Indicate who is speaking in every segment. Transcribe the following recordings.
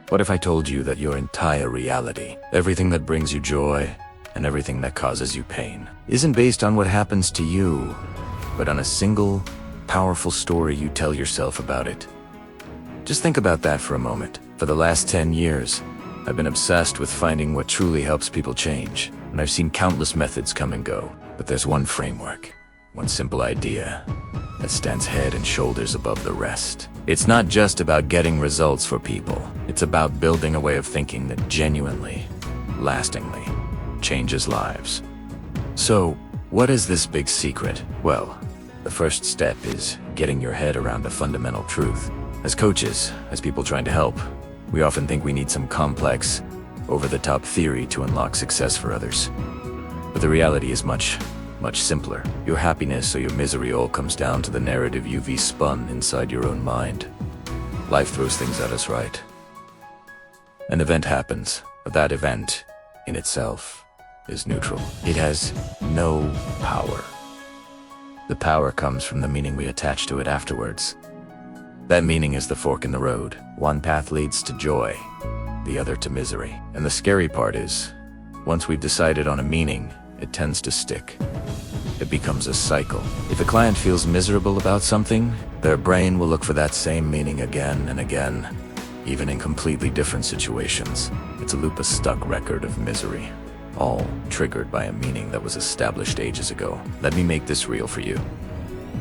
Speaker 1: What if I told you that your entire reality, everything that brings you joy and everything that causes you pain, isn't based on what happens to you, but on a single, powerful story you tell yourself about it? Just think about that for a moment. For the last 10 years, I've been obsessed with finding what truly helps people change, and I've seen countless methods come and go. But there's one framework, one simple idea that stands head and shoulders above the rest. It's not just about getting results for people. It's about building a way of thinking that genuinely, lastingly changes lives. So, what is this big secret? Well, the first step is getting your head around a fundamental truth. As coaches, as people trying to help, we often think we need some complex, over-the-top theory to unlock success for others. But the reality is much simpler. Your happiness or your misery all comes down to the narrative you've spun inside your own mind. Life throws things at us, right? An event happens, but that event, in itself, is neutral. It has no power. The power comes from the meaning we attach to it afterwards. That meaning is the fork in the road. One path leads to joy, the other to misery. And the scary part is, once we've decided on a meaning, it tends to stick. It becomes a cycle. If a client feels miserable about something, their brain will look for that same meaning again and again, even in completely different situations. It's a loop, a stuck record of misery, all triggered by a meaning that was established ages ago. Let me make this real for you.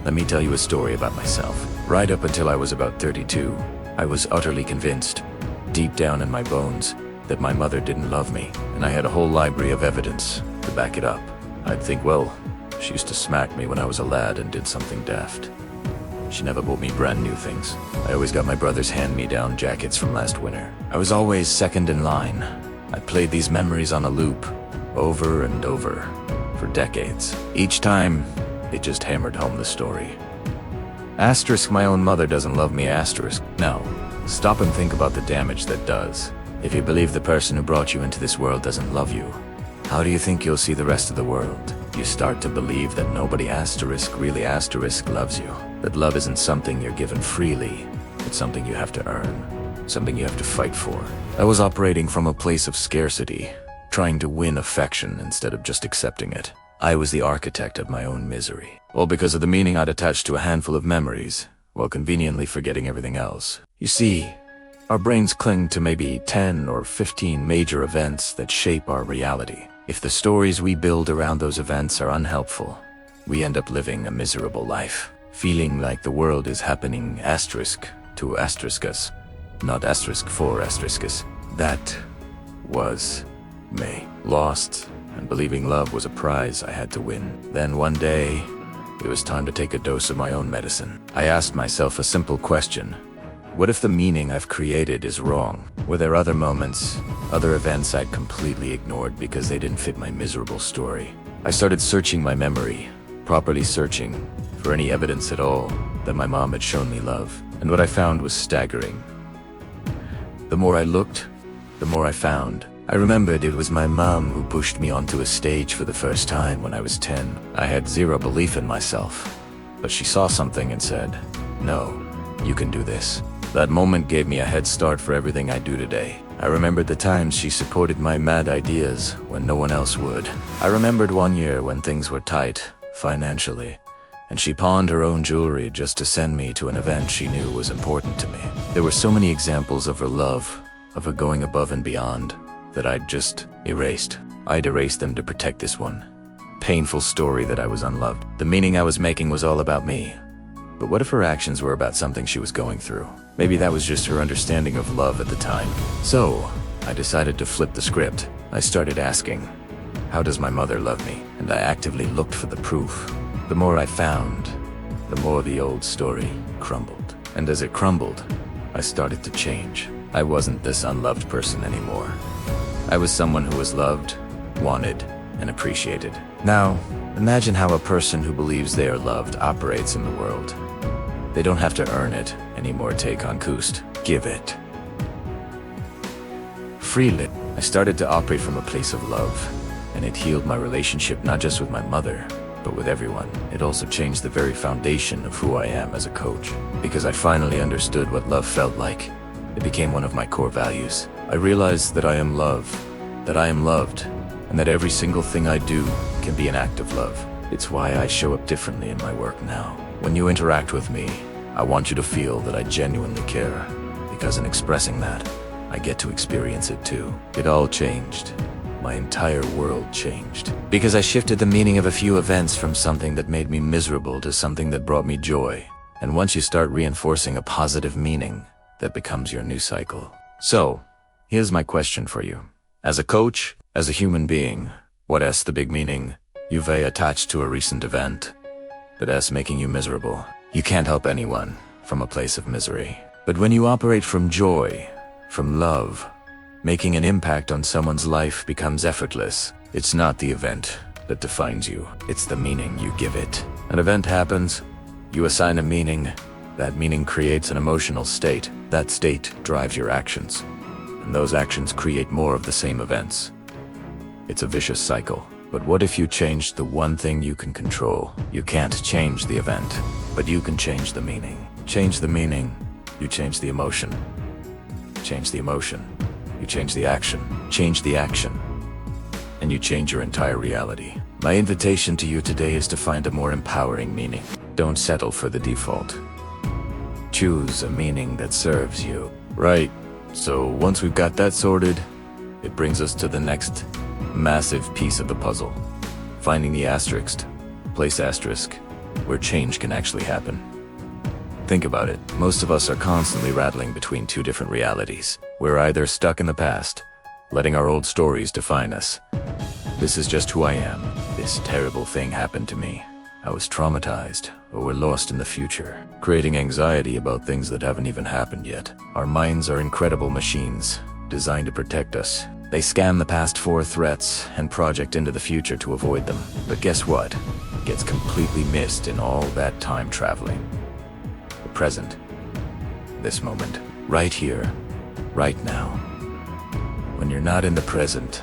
Speaker 1: Let me tell you a story about myself. Right up until I was about 32, I was utterly convinced, deep down in my bones, that my mother didn't love me, and I had a whole library of evidence to back it up. I'd think, well, she used to smack me when I was a lad and did something daft. She never bought me brand new things. I always got my brother's hand-me-down jackets from last winter. I was always second in line. I played these memories on a loop, over and over, for decades. Each time, it just hammered home the story. Asterisk, my own mother doesn't love me, asterisk. No, stop and think about the damage that does. If you believe the person who brought you into this world doesn't love you, how do you think you'll see the rest of the world? You start to believe that nobody really loves you. That love isn't something you're given freely. It's something you have to earn. Something you have to fight for. I was operating from a place of scarcity, trying to win affection instead of just accepting it. I was the architect of my own misery. All because of the meaning I'd attached to a handful of memories, while conveniently forgetting everything else. You see, our brains cling to maybe 10 or 15 major events that shape our reality. If the stories we build around those events are unhelpful, we end up living a miserable life, feeling like the world is happening asterisk to asterisk us, not asterisk for asterisk us. That was me. Lost, and believing love was a prize I had to win. Then one day, it was time to take a dose of my own medicine. I asked myself a simple question. What if the meaning I've created is wrong? Were there other moments, other events I'd completely ignored because they didn't fit my miserable story? I started searching my memory, properly searching, for any evidence at all that my mom had shown me love. And what I found was staggering. The more I looked, the more I found. I remembered it was my mom who pushed me onto a stage for the first time when I was 10. I had zero belief in myself, but she saw something and said, "No, you can do this." That moment gave me a head start for everything I do today. I remembered the times she supported my mad ideas when no one else would. I remembered one year when things were tight, financially, and she pawned her own jewelry just to send me to an event she knew was important to me. There were so many examples of her love, of her going above and beyond, that I'd just erased. I'd erased them to protect this one painful story that I was unloved. The meaning I was making was all about me. But what if her actions were about something she was going through? Maybe that was just her understanding of love at the time. So, I decided to flip the script. I started asking, how does my mother love me? And I actively looked for the proof. The more I found, the more the old story crumbled. And as it crumbled, I started to change. I wasn't this unloved person anymore. I was someone who was loved, wanted, and appreciated. Now, imagine how a person who believes they are loved operates in the world. They don't have to earn it anymore. Take on Kust. Give it. Freely. I started to operate from a place of love, and it healed my relationship not just with my mother, but with everyone. It also changed the very foundation of who I am as a coach, because I finally understood what love felt like. It became one of my core values. I realized that I am loved, and that every single thing I do can be an act of love. It's why I show up differently in my work now. When you interact with me, I want you to feel that I genuinely care, because in expressing that, I get to experience it too. It all changed. My entire world changed. Because I shifted the meaning of a few events from something that made me miserable to something that brought me joy. And once you start reinforcing a positive meaning, that becomes your new cycle. So, here's my question for you. As a coach, as a human being, what is the big meaning you've attached to a recent event that's making you miserable? You can't help anyone from a place of misery. But when you operate from joy, from love, making an impact on someone's life becomes effortless. It's not the event that defines you, it's the meaning you give it. An event happens, you assign a meaning, that meaning creates an emotional state. That state drives your actions, and those actions create more of the same events. It's a vicious cycle. But what if you changed the one thing you can control? You can't change the event, but you can change the meaning. Change the meaning, you change the emotion. Change the emotion, you change the action. Change the action, and you change your entire reality. My invitation to you today is to find a more empowering meaning. Don't settle for the default. Choose a meaning that serves you. Right, so once we've got that sorted, it brings us to the next massive piece of the puzzle. Finding the asterisk, place asterisk, where change can actually happen. Think about it. Most of us are constantly rattling between two different realities. We're either stuck in the past, letting our old stories define us. This is just who I am. This terrible thing happened to me. I was traumatized, or we're lost in the future, creating anxiety about things that haven't even happened yet. Our minds are incredible machines, designed to protect us. They scan the past 4 threats and project into the future to avoid them. But guess what? It gets completely missed in all that time traveling. The present. This moment. Right here. Right now. When you're not in the present,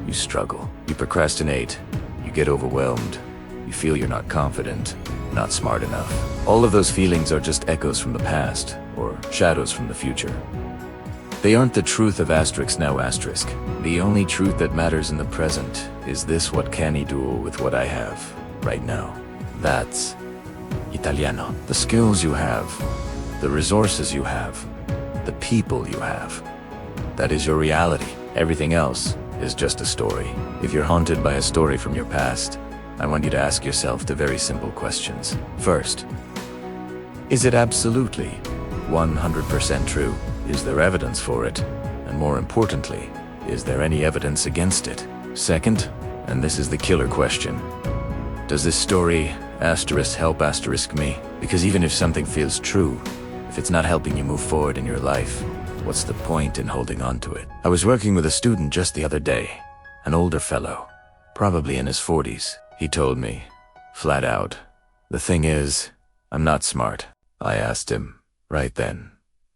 Speaker 1: you struggle. You procrastinate. You get overwhelmed. You feel you're not confident, not smart enough. All of those feelings are just echoes from the past, or shadows from the future. They aren't the truth of asterisk now asterisk. The only truth that matters in the present is this: what can I do with what I have right now? That's Italiano. The skills you have, the resources you have, the people you have. That is your reality. Everything else is just a story. If you're haunted by a story from your past, I want you to ask yourself the very simple questions. First, is it absolutely 100% true? Is there evidence for it? And more importantly, is there any evidence against it? Second, and this is the killer question, does this story asterisk help asterisk me? Because even if something feels true, if it's not helping you move forward in your life, what's the point in holding on to it? I was working with a student just the other day, an older fellow, probably in his 40s. He told me, flat out, the thing is, I'm not smart. I asked him, right then,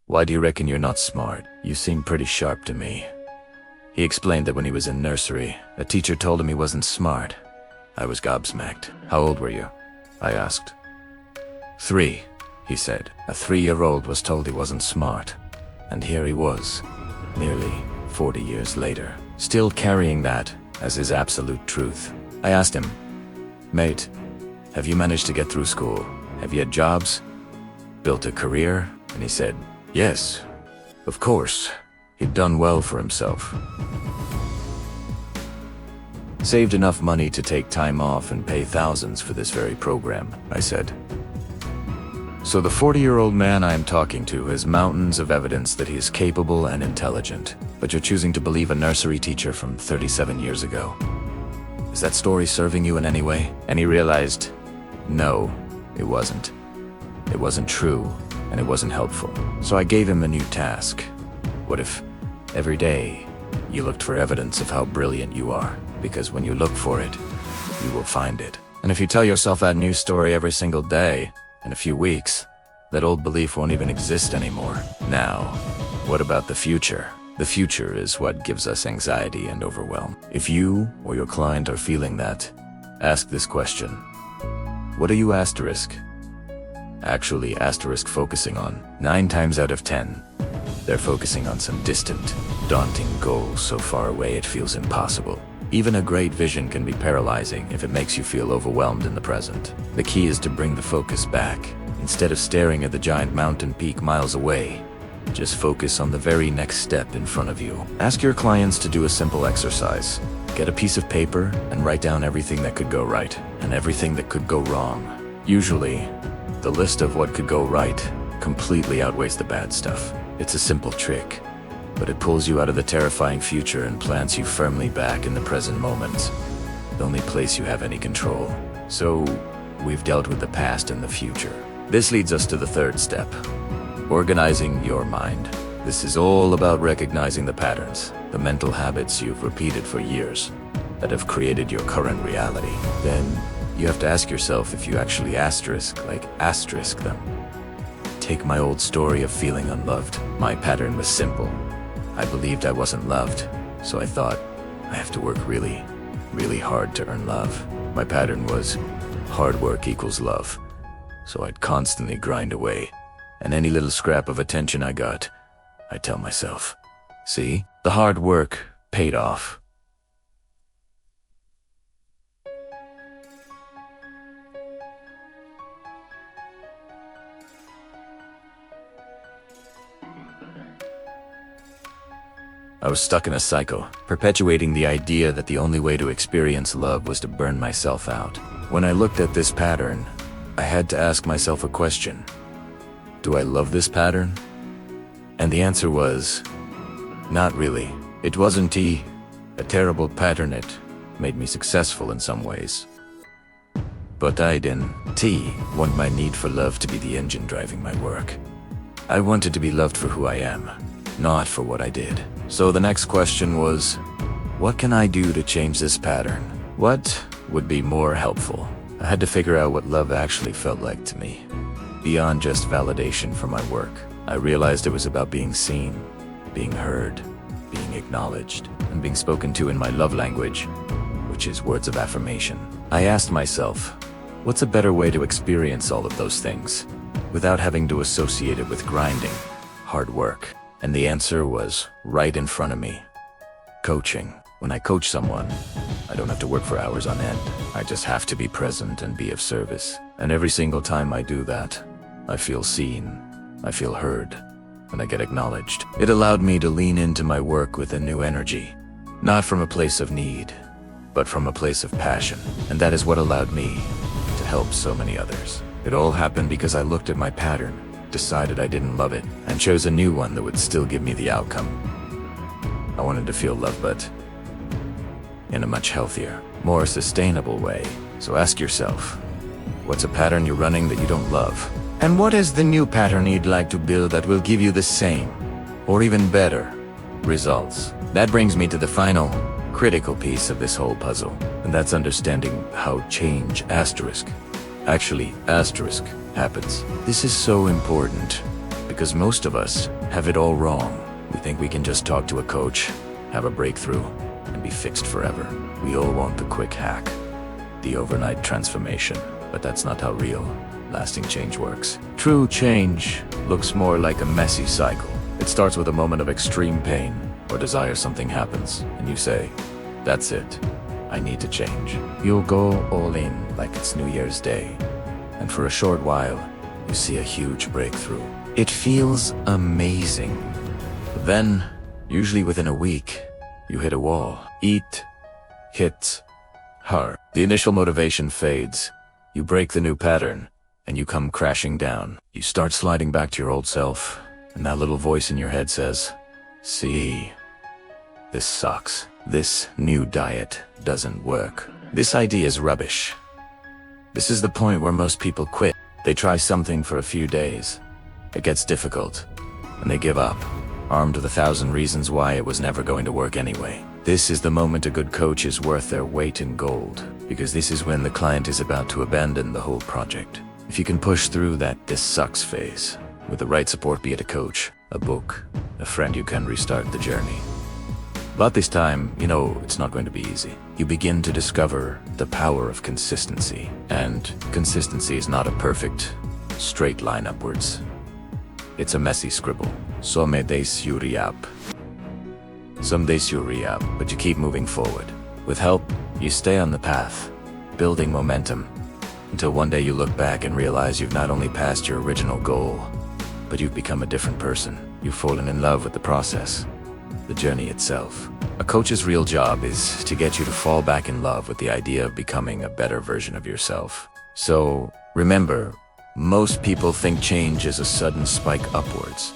Speaker 1: why do you reckon you're not smart? You seem pretty sharp to me. He explained that when he was in nursery, a teacher told him he wasn't smart. I was gobsmacked. How old were you? I asked. 3, he said. A 3-year-old was told he wasn't smart. And here he was, nearly 40 years later, still carrying that as his absolute truth. I asked him, mate, have you managed to get through school? Have you had jobs? Built a career? And he said, yes, of course. He'd done well for himself. Saved enough money to take time off and pay thousands for this very program, I said. So the 40-year-old man I am talking to has mountains of evidence that he is capable and intelligent, but you're choosing to believe a nursery teacher from 37 years ago. Is that story serving you in any way? And he realized, no, it wasn't. It wasn't true, and it wasn't helpful. So I gave him a new task. What if every day you looked for evidence of how brilliant you are? Because when you look for it, you will find it. And if you tell yourself that new story every single day, in a few weeks, that old belief won't even exist anymore. Now, what about the future? The future is what gives us anxiety and overwhelm. If you or your client are feeling that, ask this question. What are you asterisk? Actually asterisk focusing on? 9 times out of 10, They're focusing on some distant, daunting goal so far away it feels impossible. Even a great vision can be paralyzing if it makes you feel overwhelmed in the present. The key is to bring the focus back. Instead of staring at the giant mountain peak miles away, just focus on the very next step in front of you. Ask your clients to do a simple exercise. Get a piece of paper and write down everything that could go right and everything that could go wrong. Usually, the list of what could go right completely outweighs the bad stuff. It's a simple trick, but it pulls you out of the terrifying future and plants you firmly back in the present moment, the only place you have any control. So, we've dealt with the past and the future. This leads us to the third step, organizing your mind. This is all about recognizing the patterns, the mental habits you've repeated for years that have created your current reality. Then, you have to ask yourself if you actually asterisk them. Take my old story of feeling unloved. My pattern was simple. I believed I wasn't loved, so I thought I have to work really, really hard to earn love. My pattern was hard work equals love, so I'd constantly grind away, and any little scrap of attention I got, I tell myself, see, the hard work paid off. I was stuck in a cycle, perpetuating the idea that the only way to experience love was to burn myself out. When I looked at this pattern, I had to ask myself a question. Do I love this pattern? And the answer was, not really. It wasn't a terrible pattern. It made me successful in some ways. But I didn't want my need for love to be the engine driving my work. I wanted to be loved for who I am, not for what I did. So the next question was, what can I do to change this pattern? What would be more helpful? I had to figure out what love actually felt like to me. Beyond just validation for my work, I realized it was about being seen, being heard, being acknowledged, and being spoken to in my love language, which is words of affirmation. I asked myself, what's a better way to experience all of those things without having to associate it with grinding, hard work? And the answer was right in front of me. Coaching. When I coach someone, I don't have to work for hours on end. I just have to be present and be of service. And every single time I do that, I feel seen, I feel heard, and I get acknowledged. It allowed me to lean into my work with a new energy, not from a place of need, but from a place of passion. And that is what allowed me to help so many others. It all happened because I looked at my pattern, decided I didn't love it, and chose a new one that would still give me the outcome. I wanted to feel love, but in a much healthier, more sustainable way. So ask yourself, what's a pattern you're running that you don't love? And what is the new pattern you'd like to build that will give you the same, or even better, results? That brings me to the final, critical piece of this whole puzzle, and that's understanding how change actually happens. This is so important because most of us have it all wrong. We think we can just talk to a coach, have a breakthrough, and be fixed forever. We all want the quick hack, the overnight transformation, but that's not how real, lasting change works. True change looks more like a messy cycle. It starts with a moment of extreme pain or desire. Something happens, and you say, that's it, I need to change. You'll go all in like it's New Year's Day. And for a short while, you see a huge breakthrough. It feels amazing. But then, usually within a week, you hit a wall. It hits hard. The initial motivation fades. You break the new pattern, and you come crashing down. You start sliding back to your old self, and that little voice in your head says, see, this sucks. This new diet doesn't work. This idea is rubbish. This is the point where most people quit. They try something for a few days. It gets difficult, and they give up, armed with 1,000 reasons why it was never going to work anyway. This is the moment a good coach is worth their weight in gold, because this is when the client is about to abandon the whole project. If you can push through that "this sucks" phase, with the right support, be it a coach, a book, a friend, you can restart the journey. But this time, it's not going to be easy. You begin to discover the power of consistency. And consistency is not a perfect, straight line upwards. It's a messy scribble. Some days you re-up. Some days you re-up, but you keep moving forward. With help, you stay on the path, building momentum, until one day you look back and realize you've not only passed your original goal, but you've become a different person. You've fallen in love with the process, the journey itself. A coach's real job is to get you to fall back in love with the idea of becoming a better version of yourself. So, remember, most people think change is a sudden spike upwards.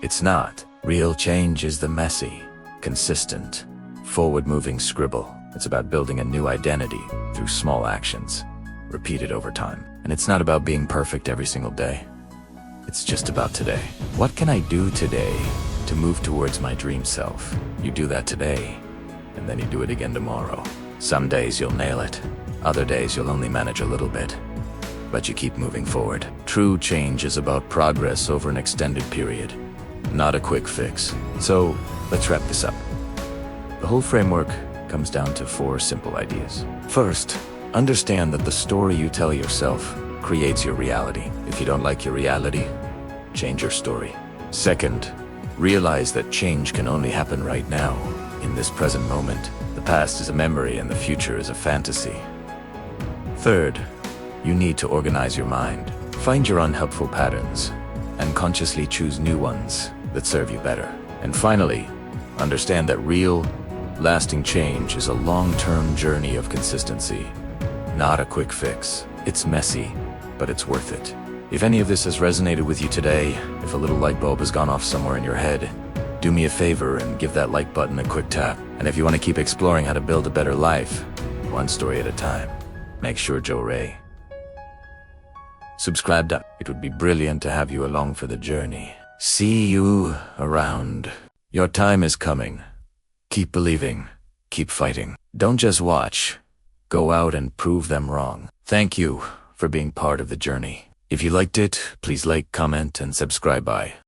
Speaker 1: It's not. Real change is the messy, consistent, forward-moving scribble. It's about building a new identity through small actions, repeated over time. And it's not about being perfect every single day. It's just about today. What can I do today to move towards my dream self? You do that today, and then you do it again tomorrow. Some days you'll nail it. Other days you'll only manage a little bit. But you keep moving forward. True change is about progress over an extended period, not a quick fix. So, let's wrap this up. The whole framework comes down to 4 simple ideas. First, understand that the story you tell yourself creates your reality. If you don't like your reality, change your story. Second, realize that change can only happen right now, in this present moment. The past is a memory and the future is a fantasy. Third, you need to organize your mind. Find your unhelpful patterns and consciously choose new ones that serve you better. And finally, understand that real, lasting change is a long-term journey of consistency, not a quick fix. It's messy, but it's worth it. If any of this has resonated with you today, if a little light bulb has gone off somewhere in your head, do me a favor and give that like button a quick tap. And if you want to keep exploring how to build a better life, one story at a time, make sure Joe Ray subscribed up. It would be brilliant to have you along for the journey. See you around. Your time is coming. Keep believing. Keep fighting. Don't just watch. Go out and prove them wrong. Thank you for being part of the journey. If you liked it, please like, comment, and subscribe. Bye.